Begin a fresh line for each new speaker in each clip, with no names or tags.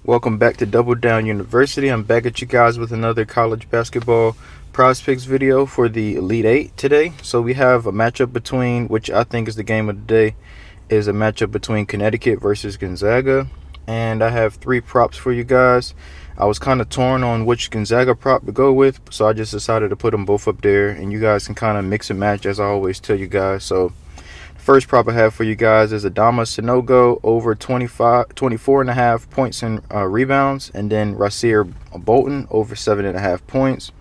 Welcome back to Double Down University. I'm back at you guys with another college basketball PrizePicks video for the Elite Eight today. So we have a matchup between, which I think is the game of the day, is a matchup between Connecticut versus Gonzaga. And I have three props for you guys. I was kind of torn on which Gonzaga prop to go with, so I just decided to put them both up there, and you guys can kind of mix and match as I always tell you guys. So first prop I have for you guys is Adama Sanogo over 24.5 points and rebounds, and then Rasir Bolton over 7.5 points,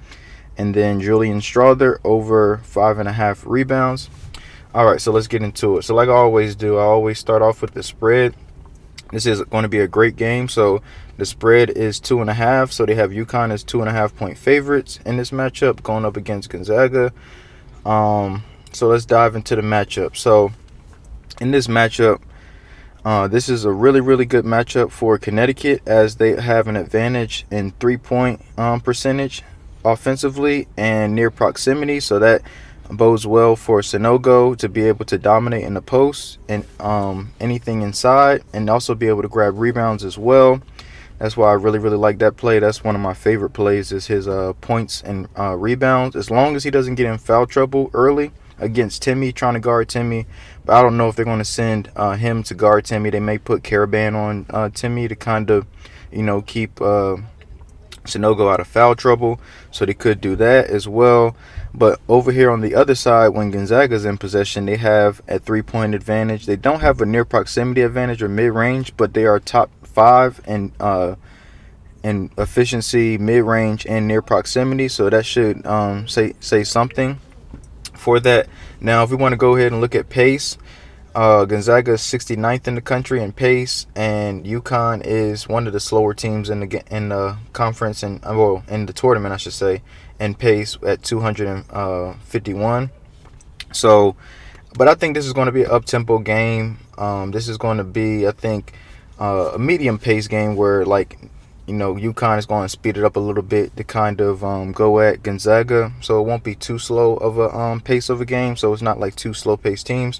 and then Julian Strawther over 5.5 rebounds. All right, so let's get into it. So like I always do, I always start off with the spread. This is going to be a great game. So the spread is 2.5. So they have UConn as 2.5 point favorites in this matchup going up against Gonzaga. So let's dive into the matchup. So in this matchup, this is a really good matchup for Connecticut, as they have an advantage in 3-point percentage offensively and near proximity. So that bodes well for Sanogo to be able to dominate in the post and anything inside, and also be able to grab rebounds as well. That's why I really like that play. That's one of my favorite plays, is his points and rebounds, as long as he doesn't get in foul trouble early against Timmy, trying to guard Timmy. But I don't know if they're going to send him to guard Timmy. They may put Caravan on Timmy to kind of, keep Sanogo out of foul trouble. So they could do that as well. But over here on the other side, when Gonzaga's in possession, they have a 3-point advantage. They don't have a near proximity advantage or mid-range, but they are top 5 in efficiency, mid-range, and near proximity. So that should say something for that. Now, if we want to go ahead and look at pace, Gonzaga is 69th in the country in pace, and UConn is one of the slower teams in the conference, and in the tournament, I should say, in pace at 251. So, but I think this is going to be an up-tempo game. This is going to be, I think, a medium pace game where, UConn is going to speed it up a little bit to kind of go at Gonzaga, so it won't be too slow of a pace of a game. So it's not like two slow-paced teams.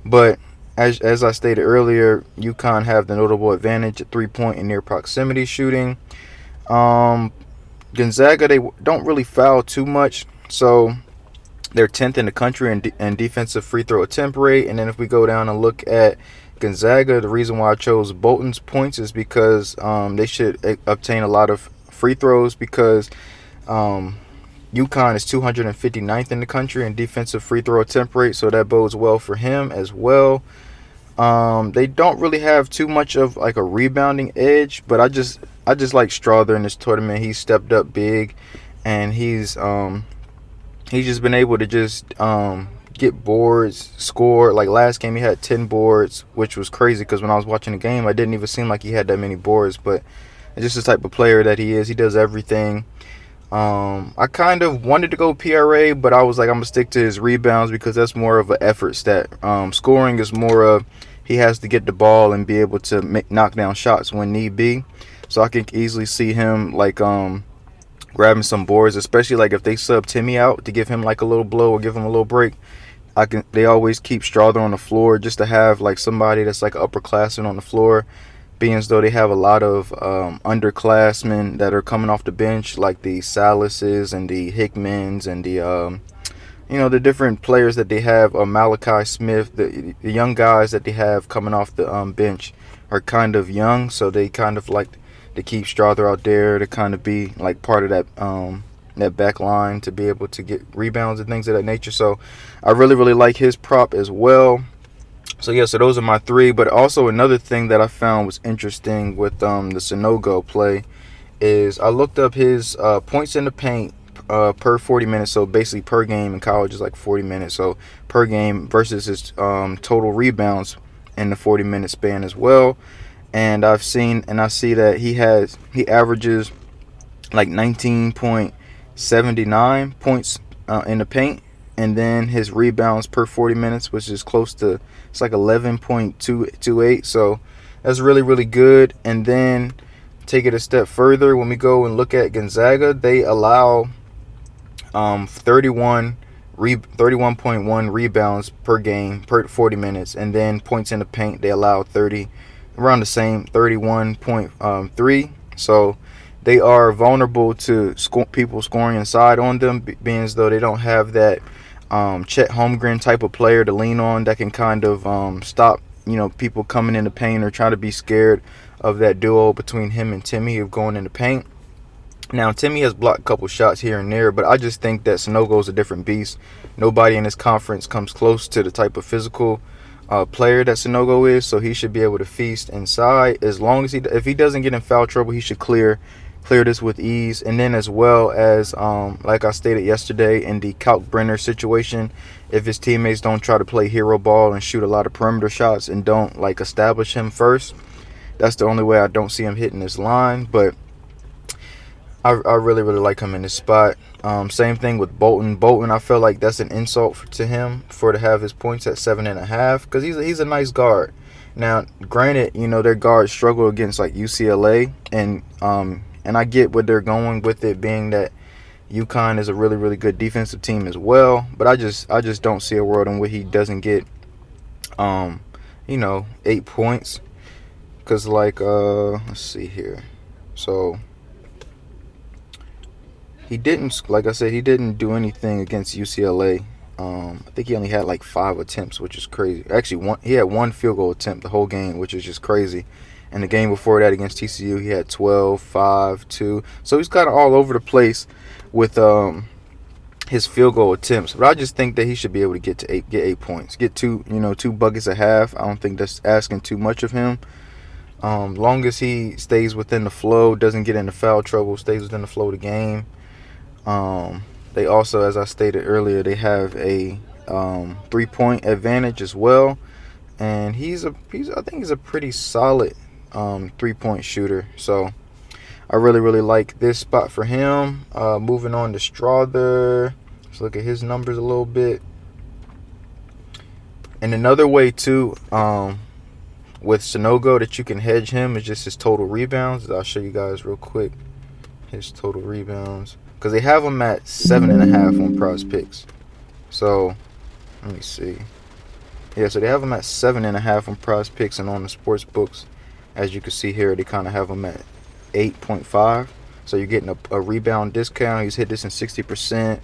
But as I stated earlier, UConn have the notable advantage at 3-point and near proximity shooting. Gonzaga, they don't really foul too much, so they're 10th in the country in defensive free throw attempt rate. And then if we go down and look at Gonzaga, the reason why I chose Bolton's points is because they should obtain a lot of free throws, because UConn is 259th in the country in defensive free throw attempt rate, so that bodes well for him as well. They don't really have too much of like a rebounding edge, but I just like Strawther in this tournament. He's stepped up big, and he's just been able to just get boards, score. Like last game, he had 10 boards, which was crazy, because when I was watching the game, I didn't even seem like he had that many boards. But it's just the type of player that he is. He does everything. I kind of wanted to go PRA, but I was like, I'm gonna stick to his rebounds, because that's more of an effort stat. Scoring is more of, he has to get the ball and be able to knock down shots when need be. So I can easily see him like grabbing some boards, especially like if they sub Timmy out to give him like a little blow or give him a little break. They always keep Strawther on the floor, just to have like somebody that's like upperclassman on the floor, being as though they have a lot of underclassmen that are coming off the bench, like the Salises and the Hickmans and the the different players that they have. Malachi Smith, the young guys that they have coming off the bench are kind of young, so they kind of like to keep Strawther out there to kind of be like part of that back line, to be able to get rebounds and things of that nature. So I really like his prop as well. So yeah, so those are my three. But also another thing that I found was interesting with the Sanogo play is I looked up his points in the paint per 40 minutes. So basically per game in college is like 40 minutes. So per game versus his total rebounds in the 40-minute span as well. And I see that he averages like 19.79 points in the paint. And then his rebounds per 40 minutes, which is close to, it's like 11.228. So that's really good. And then take it a step further, when we go and look at Gonzaga, they allow 31.1 rebounds per game per 40 minutes. And then points in the paint, they allow 30. around the same, 31.3. So they are vulnerable to people scoring inside on them, being as though they don't have that Chet Holmgren type of player to lean on that can kind of stop people coming in the paint or trying to be scared of that duo between him and Timmy of going in the paint. Now, Timmy has blocked a couple shots here and there, but I just think that Sanogo is a different beast. Nobody in this conference comes close to the type of physical player that Sanogo is, so he should be able to feast inside. As long as if he doesn't get in foul trouble, he should clear this with ease. And then as well as, like I stated yesterday, in the Kalkbrenner situation, if his teammates don't try to play hero ball and shoot a lot of perimeter shots and don't establish him first, that's the only way I don't see him hitting this line. But I really like him in this spot. Same thing with Bolton. Bolton, I feel like that's an insult to him to have his points at 7.5 because he's a nice guard. Now, granted, their guards struggle against UCLA, and I get what they're going with it being that UConn is a really good defensive team as well. But I just don't see a world in which he doesn't get 8 points because let's see here, so. He didn't, like I said, he didn't do anything against UCLA. I think he only had 5 attempts, which is crazy. Actually, he had 1 field goal attempt the whole game, which is just crazy. And the game before that against TCU, he had 12, 5, 2. So he's kind of all over the place with his field goal attempts. But I just think that he should be able to get 8 points, get 2 buckets a half. I don't think that's asking too much of him. Long as he stays within the flow, doesn't get into foul trouble, stays within the flow of the game. They also, as I stated earlier, they have a 3-point advantage as well, and I think he's a pretty solid 3-point shooter. So I really like this spot for him. Moving on to Strother, let's look at his numbers a little bit. And another way too, with Sanogo that you can hedge him is just his total rebounds. I'll show you guys real quick his total rebounds. Because they have him at 7.5 on PrizePicks. So, let me see. Yeah, so they have him at 7.5 on PrizePicks, and on the sports books, as you can see here, they kind of have him at 8.5. So you're getting a rebound discount. He's hit this in 60%.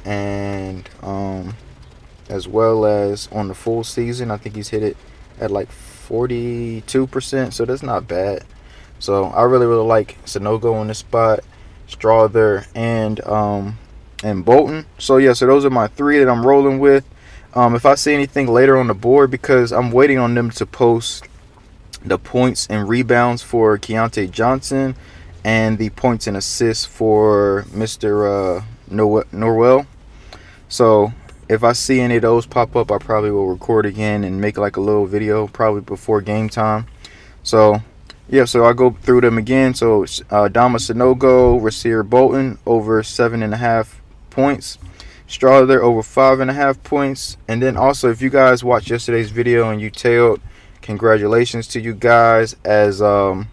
And as well as on the full season, I think he's hit it at 42%. So that's not bad. So I really like Sanogo on this spot. Strother and Bolton. So yeah, so those are my 3 that I'm rolling with. If I see anything later on the board, because I'm waiting on them to post the points and rebounds for Keontae Johnson and the points and assists for Mr. Norwell. So if I see any of those pop up, I probably will record again and make a little video probably before game time. So yeah, so I'll go through them again. So Dama Sanogo, Rasir Bolton over 7.5 points. Strother over 5.5 points. And then also, if you guys watched yesterday's video and you tailed, congratulations to you guys, as both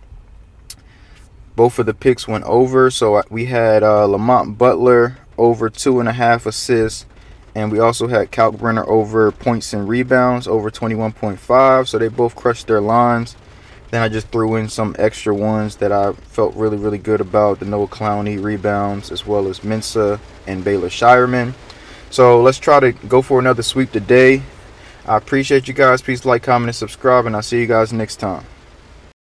of the picks went over. So we had Lamont Butler over 2.5 assists. And we also had Kalkbrenner over points and rebounds over 21.5. So they both crushed their lines. Then I just threw in some extra ones that I felt really good about. The Noah Clowney rebounds, as well as Mensah and Baylor Shireman. So let's try to go for another sweep today. I appreciate you guys. Please like, comment, and subscribe, and I'll see you guys next time.